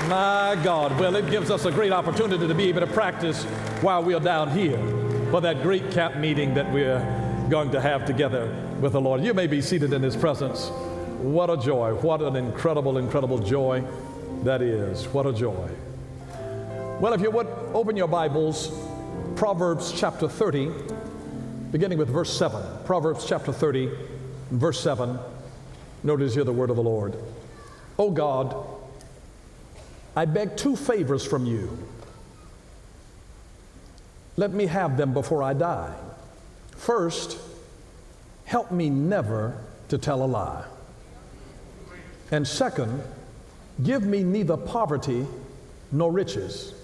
My God. Well, it gives us a great opportunity to be able to practice while we're down here for that great camp meeting that we're going to have together with the Lord. You may be seated in His presence. What a joy. What an incredible, incredible joy that is. What a joy. Well, if you would, open your Bibles, Proverbs chapter 30, beginning with verse 7. Proverbs chapter 30, verse 7. Notice here the word of the Lord. O God, I beg two favors from you. Let me have them before I die. First, help me never to tell a lie. And second, give me neither poverty nor riches.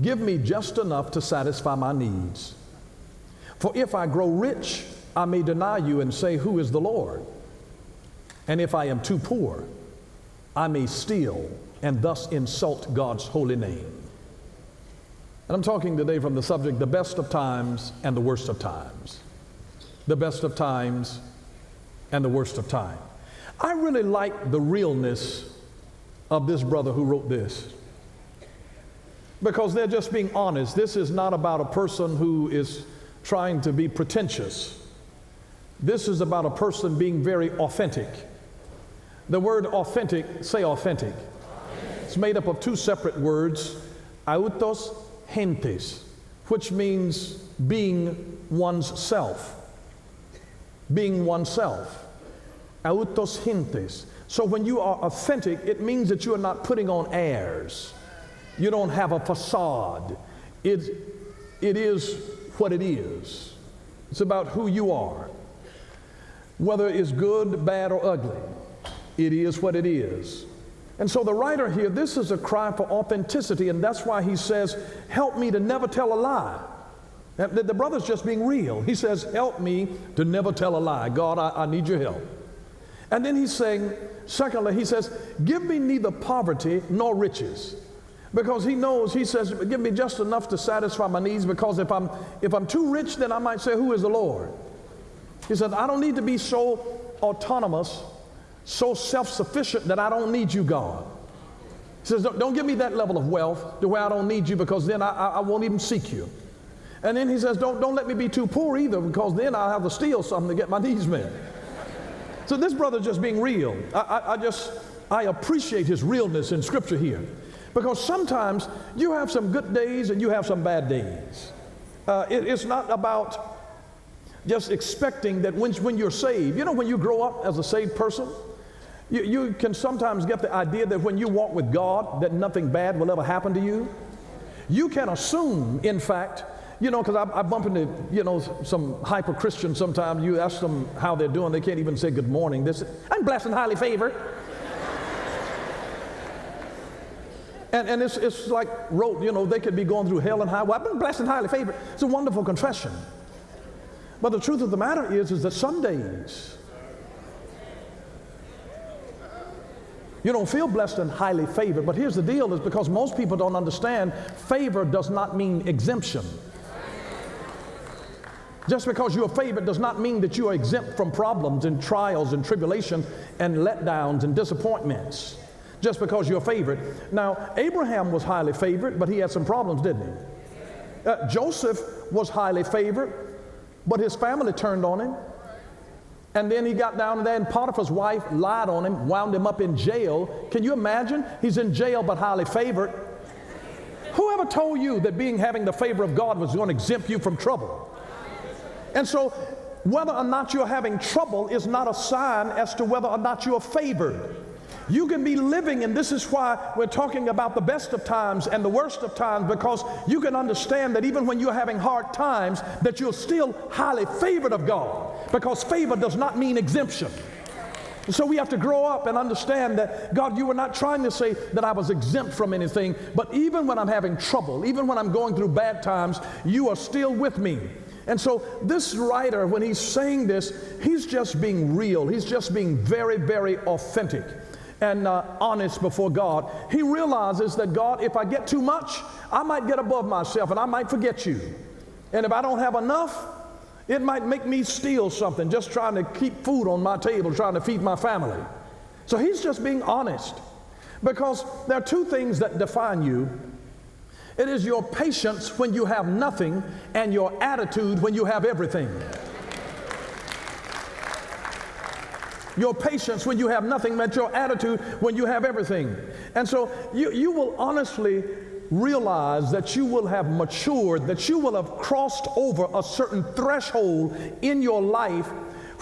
Give me just enough to satisfy my needs. For if I grow rich, I may deny you and say, who is the Lord? And if I am too poor, I may steal and thus insult God's holy name. And I'm talking today from the subject, the best of times and the worst of times. The best of times and the worst of time. I really like the realness of this brother who wrote this, because they're just being honest. This is not about a person who is trying to be pretentious. This is about a person being very authentic. The word authentic, say authentic. It's made up of two separate words, autos gentes, which means being one's self. Being oneself. Autos gentes. So when you are authentic, it means that you are not putting on airs. You don't have a facade. It is what it is. It's about who you are. Whether it's good, bad, or ugly, it is what it is. And so the writer here, this is a cry for authenticity, and that's why he says, help me to never tell a lie. The brother's just being real. He says, help me to never tell a lie. God, I need your help. And then he's saying, secondly, he says, give me neither poverty nor riches. Because he knows, he says, give me just enough to satisfy my needs, because if I'm too rich, then I might say, who is the Lord? He said, I don't need to be so autonomous, so self-sufficient that I don't need you, God. He says, don't give me that level of wealth to where I don't need you, because then I won't even seek you. And then he says, don't let me be too poor either, because then I'll have to steal something to get my needs met. So this brother's just being real. I appreciate his realness in Scripture here, because sometimes you have some good days and you have some bad days. It's not about just expecting that when you're saved, you know, when you grow up as a saved person, you can sometimes get the idea that when you walk with God, that nothing bad will ever happen to you. You can assume, in fact, you know, because I bump into, you know, some hyper-Christians sometimes. You ask them how they're doing, they can't even say good morning. They say, I'm blessed and highly favored. And it's like, you know, they could be going through hell and high. Well, I've been blessed and highly favored. It's a wonderful confession. But the truth of the matter is that some days you don't feel blessed and highly favored. But here's the deal, is because most people don't understand, favor does not mean exemption. Just because you are favored does not mean that you are exempt from problems and trials and tribulations and letdowns and disappointments. Just because you're favored. Now, Abraham was highly favored, but he had some problems, didn't he? Joseph was highly favored, but his family turned on him. And then he got down there, and Potiphar's wife lied on him, wound him up in jail. Can you imagine? He's in jail but highly favored. Whoever told you that having the favor of God was going to exempt you from trouble? And so whether or not you're having trouble is not a sign as to whether or not you're favored. You can be living, and this is why we're talking about the best of times and the worst of times, because you can understand that even when you're having hard times, that you're still highly favored of God, because favor does not mean exemption. So we have to grow up and understand that, God, you were not trying to say that I was exempt from anything, but even when I'm having trouble, even when I'm going through bad times, you are still with me. And so this writer, when he's saying this, he's just being real. He's just being very, very authentic and honest before God. He realizes that, God, if I get too much, I might get above myself and I might forget you. And if I don't have enough, it might make me steal something, just trying to keep food on my table, trying to feed my family. So he's just being honest. Because there are two things that define you. It is your patience when you have nothing and your attitude when you have everything. Your patience when you have nothing, but your attitude when you have everything. And so you will honestly realize that you will have matured, that you will have crossed over a certain threshold in your life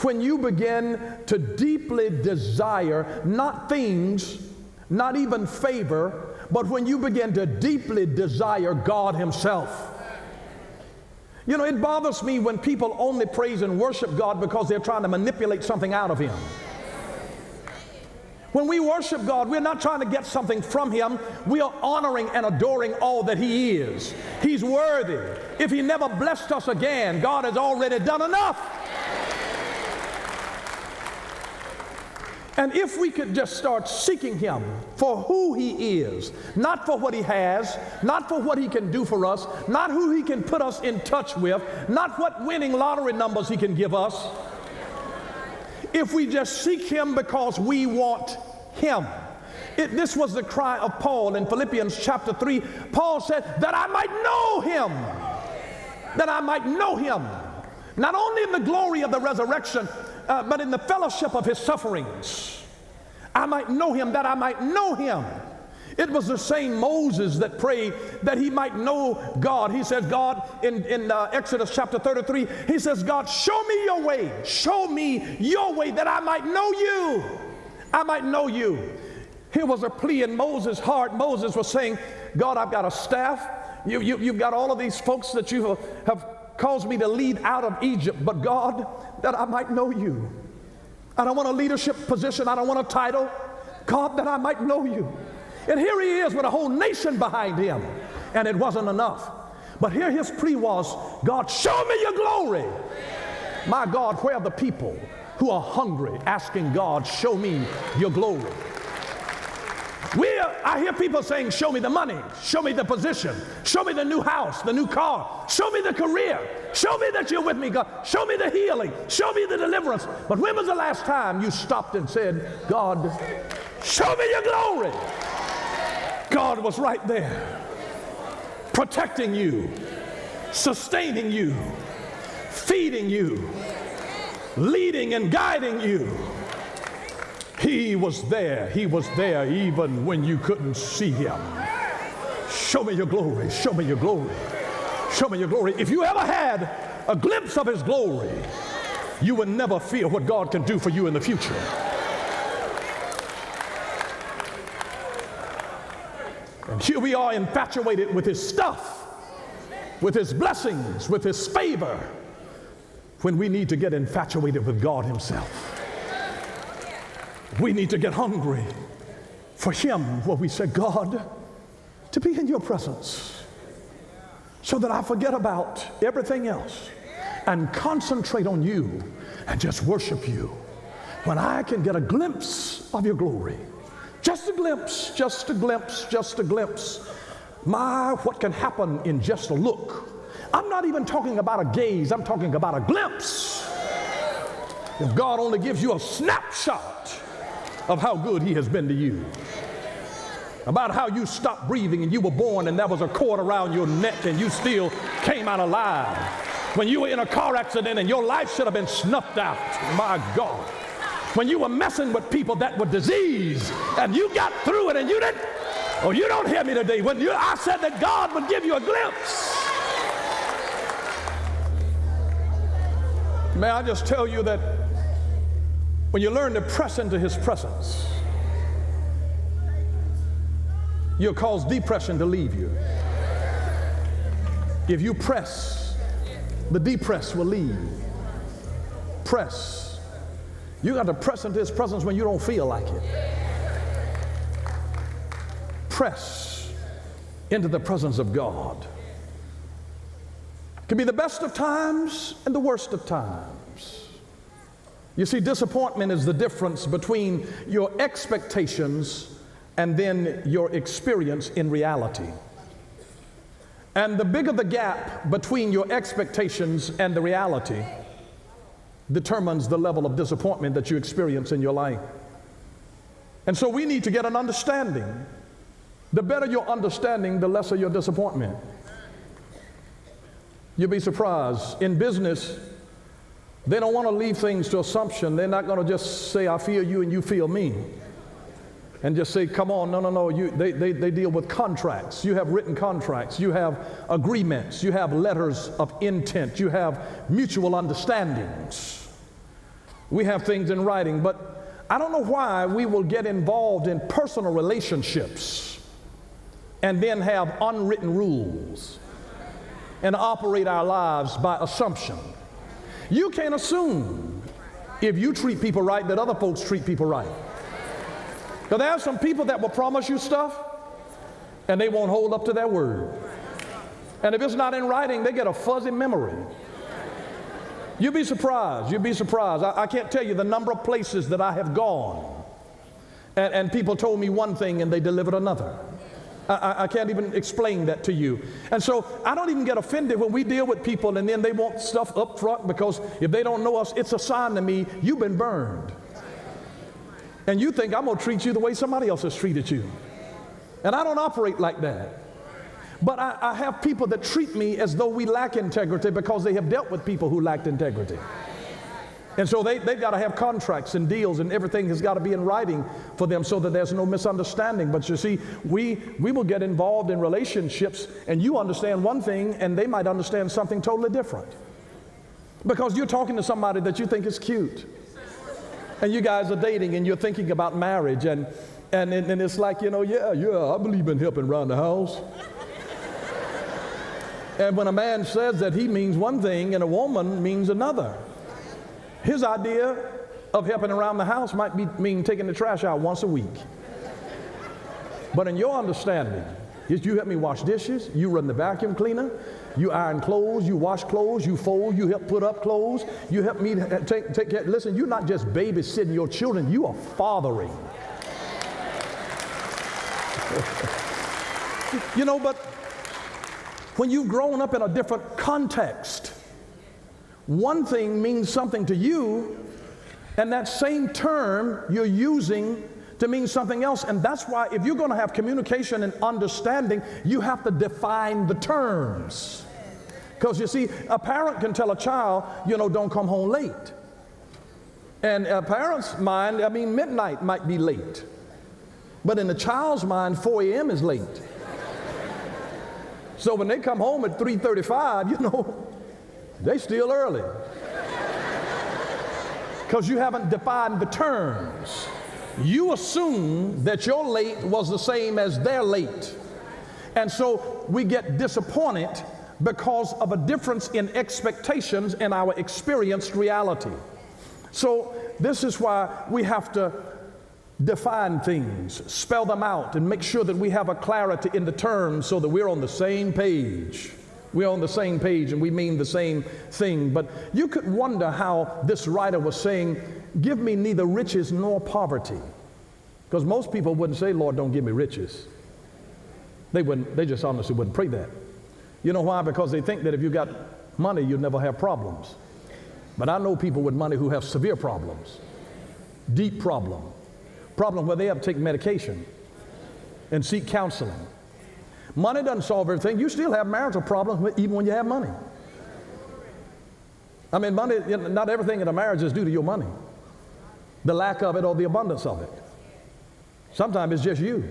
when you begin to deeply desire not things, not even favor, but when you begin to deeply desire God Himself. You know, it bothers me when people only praise and worship God because they're trying to manipulate something out of Him. When we worship God, we're not trying to get something from Him. We are honoring and adoring all that He is. He's worthy. If He never blessed us again, God has already done enough. And if we could just start seeking Him for who He is, not for what He has, not for what He can do for us, not who He can put us in touch with, not what winning lottery numbers He can give us. If we just seek Him because we want Him. This was the cry of Paul in Philippians chapter 3. Paul said, that I might know Him. That I might know Him. Not only in the glory of the resurrection, but in the fellowship of His sufferings. I might know Him, that I might know Him. It was the same Moses that prayed that he might know God. He says, God, in Exodus chapter 33, he says, God, show me your way. Show me your way that I might know you. I might know you. Here was a plea in Moses' heart. Moses was saying, God, I've got a staff. You've got all of these folks that you have caused me to lead out of Egypt. But God, that I might know you. I don't want a leadership position. I don't want a title. God, that I might know you. And here he is with a whole nation behind him. And it wasn't enough. But here his plea was, God, show me your glory. My God, where are the people who are hungry, asking God, show me your glory? I hear people saying, show me the money, show me the position, show me the new house, the new car, show me the career, show me that you're with me, God, show me the healing, show me the deliverance. But when was the last time you stopped and said, God, show me your glory? God was right there, protecting you, sustaining you, feeding you, leading and guiding you. He was there even when you couldn't see Him. Show me your glory, show me your glory, show me your glory. If you ever had a glimpse of His glory, you would never fear what God can do for you in the future. And here we are infatuated with His stuff, with His blessings, with His favor, when we need to get infatuated with God Himself. We need to get hungry for Him, where we say, God, to be in your presence so that I forget about everything else and concentrate on you and just worship you. When I can get a glimpse of your glory, just a glimpse, just a glimpse, just a glimpse. My, what can happen in just a look. I'm not even talking about a gaze, I'm talking about a glimpse. If God only gives you a snapshot of how good He has been to you, about how you stopped breathing and you were born and there was a cord around your neck and you still came out alive, when you were in a car accident and your life should have been snuffed out. My God, when you were messing with people that were diseased and you got through it and you didn't. Oh, you don't hear me today. When I said that God would give you a glimpse. May I just tell you that when you learn to press into His presence, you'll cause depression to leave you. If you press, the depressed will leave. Press. You got to press into His presence when you don't feel like it. Press into the presence of God. It can be the best of times and the worst of times. You see, disappointment is the difference between your expectations and then your experience in reality. And the bigger the gap between your expectations and the reality determines the level of disappointment that you experience in your life. And so we need to get an understanding. The better your understanding, the lesser your disappointment. You'll be surprised. In business, they don't want to leave things to assumption. They're not going to just say, I feel you and you feel me. And just say, come on, no. They deal with contracts. You have written contracts. You have agreements. You have letters of intent. You have mutual understandings. We have things in writing, but I don't know why we will get involved in personal relationships and then have unwritten rules and operate our lives by assumption. You can't assume if you treat people right that other folks treat people right. Now, there are some people that will promise you stuff and they won't hold up to their word. And if it's not in writing, they get a fuzzy memory. You'd be surprised. You'd be surprised. I can't tell you the number of places that I have gone and people told me one thing and they delivered another. I can't even explain that to you. And so I don't even get offended when we deal with people and then they want stuff up front, because if they don't know us, it's a sign to me you've been burned. And you think I'm going to treat you the way somebody else has treated you. And I don't operate like that. But I have people that treat me as though we lack integrity because they have dealt with people who lacked integrity. And so they've got to have contracts and deals, and everything has got to be in writing for them so that there's no misunderstanding. But you see, we will get involved in relationships and you understand one thing and they might understand something totally different. Because you're talking to somebody that you think is cute. And you guys are dating and you're thinking about marriage, and it's like, yeah, I believe in helping around the house. And when a man says that, he means one thing and a woman means another. His idea of helping around the house might mean taking the trash out once a week. But in your understanding, is you help me wash dishes, you run the vacuum cleaner, you iron clothes, you wash clothes, you fold, you help put up clothes, you help me take care. Listen, you're not just babysitting your children, you are fathering. But when you've grown up in a different context, one thing means something to you, and that same term you're using to mean something else. And that's why if you're going to have communication and understanding, you have to define the terms. Because you see, a parent can tell a child, don't come home late. And a parent's mind, midnight might be late. But in the child's mind, 4 a.m. is late. So when they come home at 3:35, they still early. Because you haven't defined the terms. You assume that your late was the same as their late. And so we get disappointed because of a difference in expectations and our experienced reality. So this is why we have to define things, spell them out, and make sure that we have a clarity in the terms so that we're on the same page. We're on the same page and we mean the same thing. But you could wonder how this writer was saying, give me neither riches nor poverty. Because most people wouldn't say, Lord, don't give me riches. They just honestly wouldn't pray that. You know why? Because they think that if you got money, you'll never have problems. But I know people with money who have severe problems, deep problem where they have to take medication and seek counseling. Money doesn't solve everything. You still have marital problems even when you have money. Money, not everything in a marriage is due to your money, the lack of it or the abundance of it. Sometimes it's just you.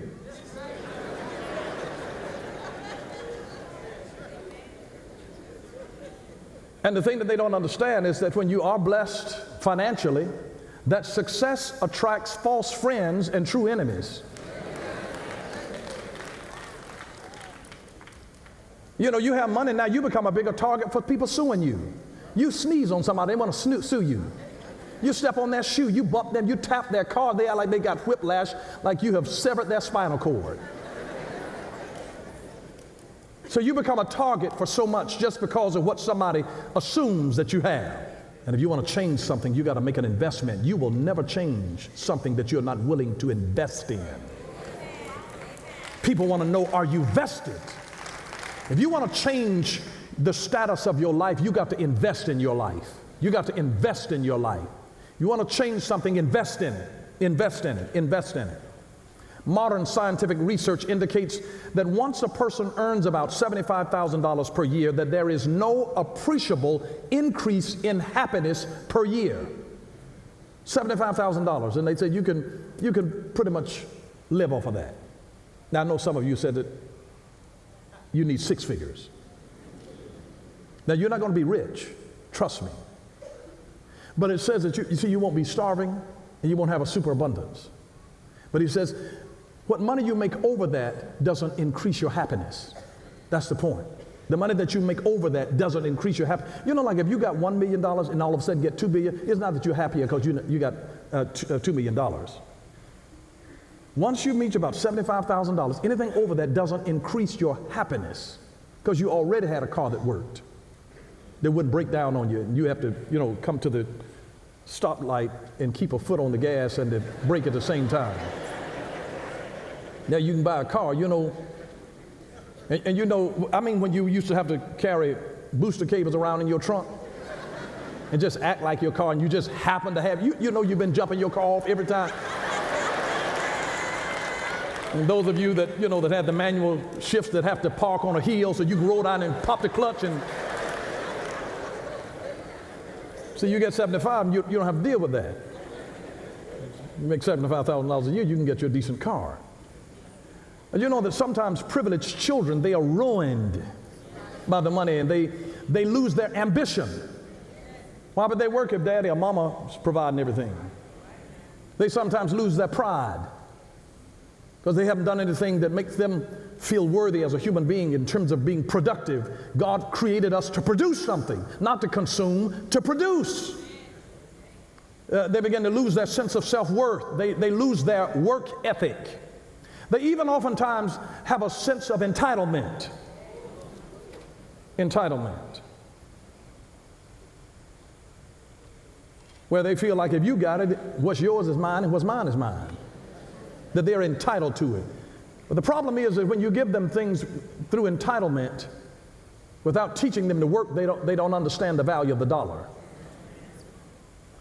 And the thing that they don't understand is that when you are blessed financially, that success attracts false friends and true enemies. You have money now, you become a bigger target for people suing you. You sneeze on somebody, they want to sue you. You step on their shoe, you bump them, you tap their car, they act like they got whiplash, like you have severed their spinal cord. So you become a target for so much just because of what somebody assumes that you have. And if you want to change something, you got to make an investment. You will never change something that you're not willing to invest in. People want to know, are you vested? If you want to change the status of your life, you got to invest in your life. You got to invest in your life. You want to change something, invest in it. Invest in it. Invest in it. Modern scientific research indicates that once a person earns about $75,000 per year, that there is no appreciable increase in happiness per year. $75,000, and they said you can pretty much live off of that. Now I know some of you said that you need six figures. Now you're not going to be rich, trust me. But it says that you see, you won't be starving and you won't have a superabundance. But he says, what money you make over that doesn't increase your happiness. That's the point. The money that you make over that doesn't increase your happiness. You know, like if you got $1 million and all of a sudden get $2 billion, it's not that you're happier because you got $2 million. Once you reach about $75,000, anything over that doesn't increase your happiness because you already had a car that worked. That wouldn't break down on you, and you have to, come to the stoplight and keep a foot on the gas and the brake at the same time. Now you can buy a car, and when you used to have to carry booster cables around in your trunk and just act like your car, and you just happen to have, you've been jumping your car off every time. And those of you that, that have the manual shifts that have to park on a hill so you can roll down and pop the clutch and so you get 75 and you don't have to deal with that. You make $75,000 a year, you can get you a decent car. And you know that sometimes privileged children, they are ruined by the money and they lose their ambition. Why would they work if daddy or mama is providing everything? They sometimes lose their pride because they haven't done anything that makes them feel worthy as a human being in terms of being productive. God created us to produce something, not to consume, to produce. They begin to lose their sense of self-worth. They lose their work ethic. They even oftentimes have a sense of entitlement. Entitlement. Where they feel like if you got it, what's yours is mine and what's mine is mine. That they're entitled to it. But the problem is that when you give them things through entitlement, without teaching them to work, they don't understand the value of the dollar.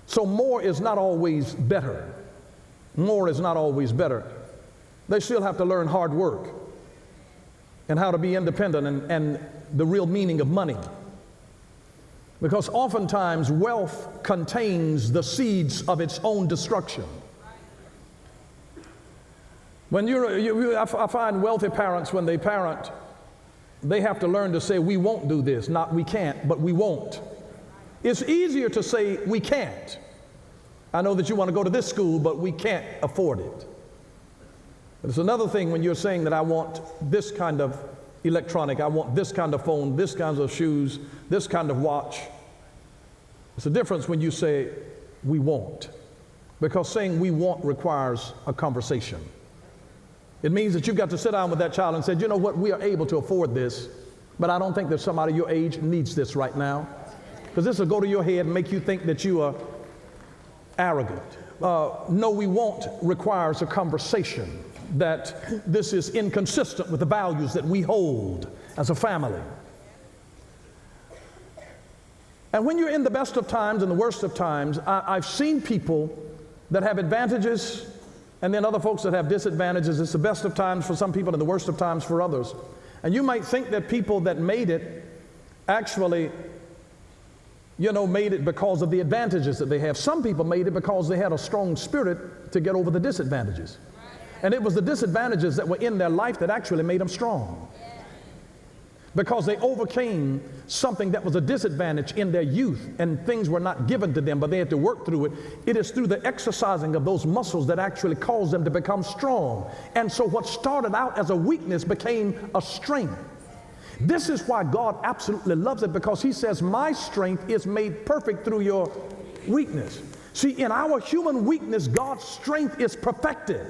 So more is not always better. More is not always better. They still have to learn hard work and how to be independent and the real meaning of money. Because oftentimes wealth contains the seeds of its own destruction. When I find wealthy parents, when they parent, they have to learn to say, we won't do this, not we can't, but we won't. It's easier to say we can't. I know that you want to go to this school, but we can't afford it. But it's another thing when you're saying that I want this kind of electronic, I want this kind of phone, this kind of shoes, this kind of watch. It's a difference when you say we won't. Because saying we want requires a conversation. It means that you've got to sit down with that child and say, you know what, we are able to afford this, but I don't think that somebody your age needs this right now. Because this will go to your head and make you think that you are arrogant. No, we won't requires a conversation, that this is inconsistent with the values that we hold as a family. And when you're in the best of times and the worst of times, I've seen people that have advantages and then other folks that have disadvantages. It's the best of times for some people and the worst of times for others. And you might think that people that made it actually, made it because of the advantages that they have. Some people made it because they had a strong spirit to get over the disadvantages. And it was the disadvantages that were in their life that actually made them strong. Because they overcame something that was a disadvantage in their youth and things were not given to them, but they had to work through it. It is through the exercising of those muscles that actually caused them to become strong. And so what started out as a weakness became a strength. This is why God absolutely loves it, because he says, my strength is made perfect through your weakness. See, in our human weakness, God's strength is perfected.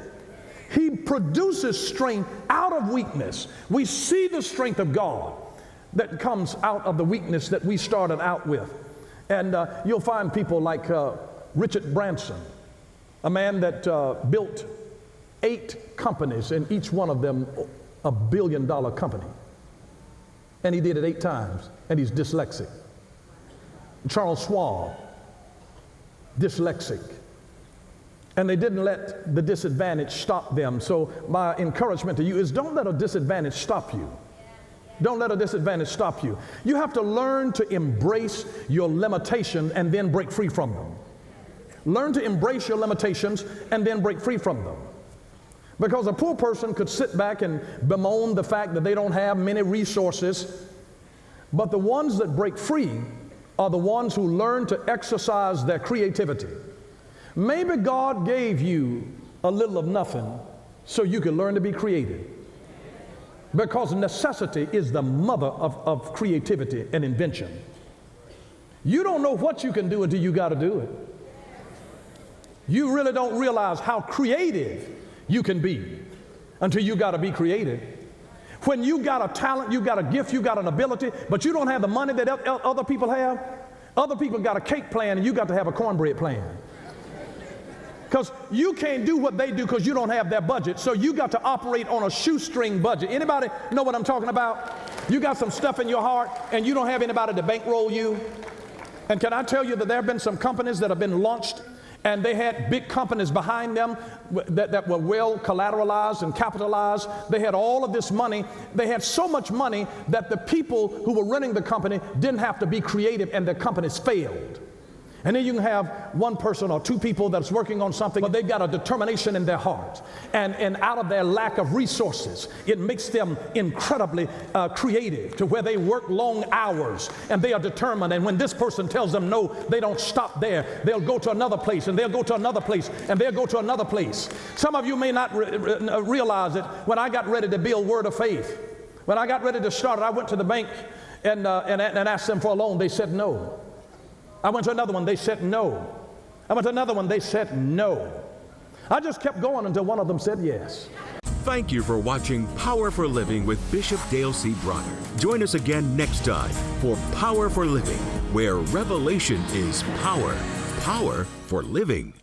He produces strength out of weakness. We see the strength of God that comes out of the weakness that we started out with. And you'll find people like Richard Branson, a man that built 8 companies, and each one of them $1 billion company. And he did it 8 times, and he's dyslexic. Charles Schwab, dyslexic. And they didn't let the disadvantage stop them. So my encouragement to you is don't let a disadvantage stop you. Don't let a disadvantage stop you. You have to learn to embrace your limitations and then break free from them. Learn to embrace your limitations and then break free from them. Because a poor person could sit back and bemoan the fact that they don't have many resources, but the ones that break free are the ones who learn to exercise their creativity. Maybe God gave you a little of nothing so you could learn to be creative. Because necessity is the mother of creativity and invention. You don't know what you can do until you got to do it. You really don't realize how creative you can be until you got to be creative. When you got a talent, you got a gift, you got an ability, but you don't have the money that other people have. Other people got a cake plan and you got to have a cornbread plan. Because you can't do what they do because you don't have their budget. So you got to operate on a shoestring budget. Anybody know what I'm talking about? You got some stuff in your heart and you don't have anybody to bankroll you. And can I tell you that there have been some companies that have been launched and they had big companies behind them that were well collateralized and capitalized. They had all of this money. They had so much money that the people who were running the company didn't have to be creative and their companies failed. And then you can have one person or two people that's working on something, but they've got a determination in their heart. And out of their lack of resources, it makes them incredibly creative to where they work long hours and they are determined. And when this person tells them no, they don't stop there. They'll go to another place and they'll go to another place and they'll go to another place. Some of you may not realize it. When I got ready to build Word of Faith, when I got ready to start it, I went to the bank and asked them for a loan. They said no. I went to another one, they said no. I went to another one, they said no. I just kept going until one of them said yes. Thank you for watching Power for Living with Bishop Dale C. Bronner. Join us again next time for Power for Living, where revelation is power. Power for living.